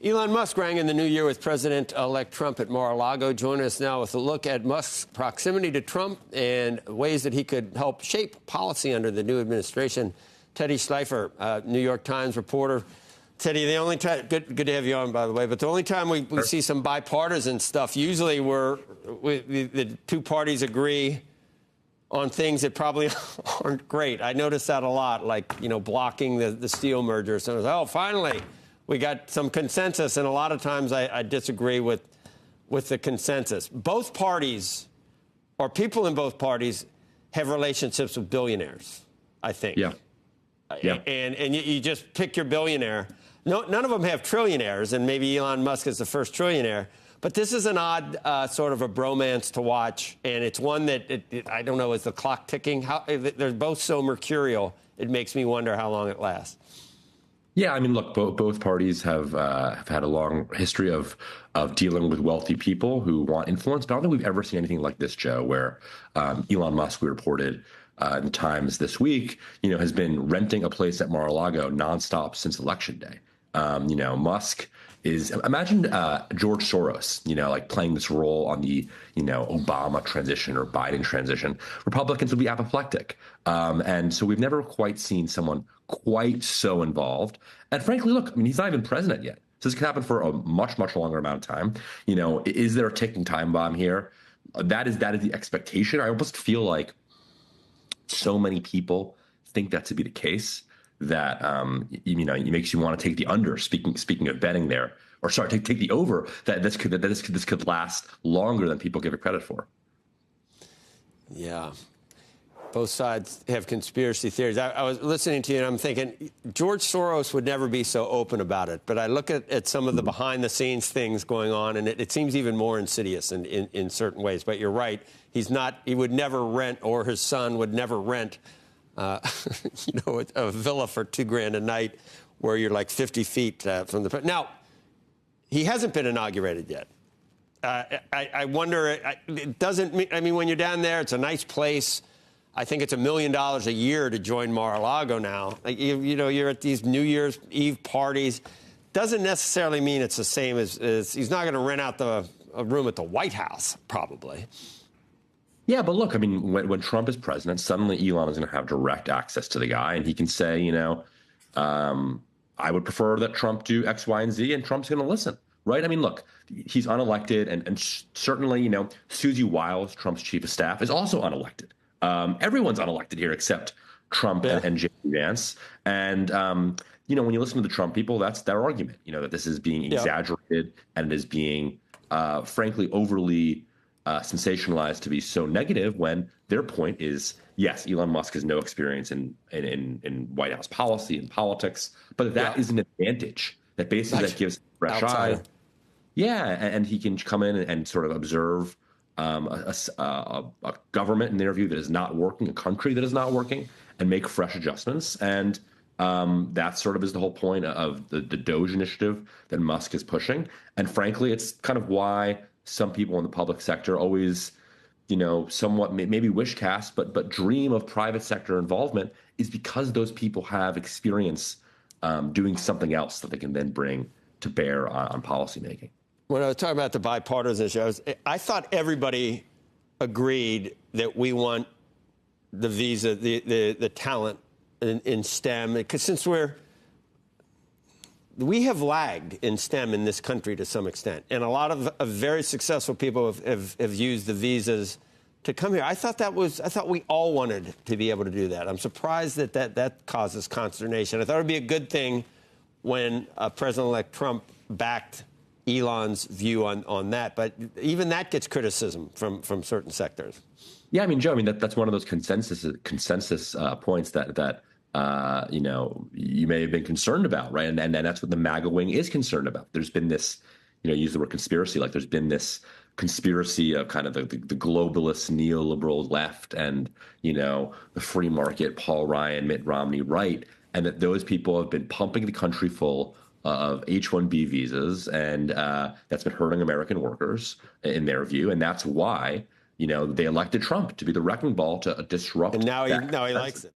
Elon Musk rang in the new year with President-elect Trump at Mar-a-Lago. Join us now with a look at Musk's proximity to Trump and ways that he could help shape policy under the new administration. Teddy Schleifer, New York Times reporter. Teddy, the only time, good to have you on, by the way, but the only time we see some bipartisan stuff, usually the two parties agree on things that probably aren't great. I noticed that a lot, like, blocking the steel merger. So I was like, oh, finally, we got some consensus. And a lot of times I disagree with the consensus. Both parties, or people in both parties, have relationships with billionaires, I think. Yeah. And you just pick your billionaire. No, none of them have trillionaires, and maybe Elon Musk is the first trillionaire. But this is an odd sort of a bromance to watch, and it's one that, I don't know, is the clock ticking? They're both so mercurial, it makes me wonder how long it lasts. Yeah, I mean, look, both parties have had a long history of dealing with wealthy people who want influence, but I don't think we've ever seen anything like this, Joe, where Elon Musk, we reported in the Times this week, has been renting a place at Mar-a-Lago nonstop since Election Day. Musk is, imagine George Soros, like playing this role on the, Obama transition or Biden transition. Republicans would be apoplectic. And so we've never quite seen someone quite so involved. And frankly, look, I mean, he's not even president yet. So this could happen for a much, much longer amount of time. Is there a ticking time bomb here? That is the expectation. I almost feel like so many people think that to be the case that it makes you want to take the under. Speaking of betting there, or sorry, take the over. That this could last longer than people give it credit for. Yeah, both sides have conspiracy theories. I was listening to you, and I'm thinking George Soros would never be so open about it. But I look at some of the behind-the-scenes things going on, and it seems even more insidious in certain ways. But you're right; he's not. He would never rent, or his son would never rent a villa for $2,000 a night where you're like 50 feet from the... Now, he hasn't been inaugurated yet. I wonder, it doesn't mean... I mean, when you're down there, it's a nice place. I think it's $1 million a year to join Mar-a-Lago now. Like, you're at these New Year's Eve parties. Doesn't necessarily mean it's the same as he's not going to rent out a room at the White House, probably. Yeah, but look, I mean, when Trump is president, suddenly Elon is going to have direct access to the guy, and he can say, I would prefer that Trump do X, Y, and Z, and Trump's going to listen, right? I mean, look, he's unelected, and certainly, Susie Wiles, Trump's chief of staff, is also unelected. Everyone's unelected here except Trump and J.D. Vance. And, when you listen to the Trump people, that's their argument, that this is being exaggerated and it is being, frankly, overly sensationalized to be so negative, when their point is, yes, Elon Musk has no experience in White House policy and politics, but that is an advantage that basically that gives fresh eye. Yeah, and he can come in and sort of observe a government in their view that is not working, a country that is not working, and make fresh adjustments. And that sort of is the whole point of the Doge initiative that Musk is pushing. And frankly, it's kind of why some people in the public sector always, somewhat maybe wish cast, but dream of private sector involvement, is because those people have experience doing something else that they can then bring to bear on policymaking. When I was talking about the bipartisan issue, I thought everybody agreed that we want the visa, the talent in STEM, because since we have lagged in STEM in this country to some extent, and a lot of very successful people have used the visas to come here. I thought we all wanted to be able to do that. I'm surprised that causes consternation. I thought it would be a good thing when President-elect Trump backed Elon's view on that, but even that gets criticism from certain sectors. Yeah, I mean, Joe, that's one of those consensus points that you may have been concerned about, right? And that's what the MAGA wing is concerned about. There's been this, use the word conspiracy, like there's been this conspiracy of kind of the globalist neoliberal left and, the free market, Paul Ryan, Mitt Romney right, and that those people have been pumping the country full of H-1B visas, and that's been hurting American workers in their view. And that's why, they elected Trump to be the wrecking ball to disrupt. And now he likes it.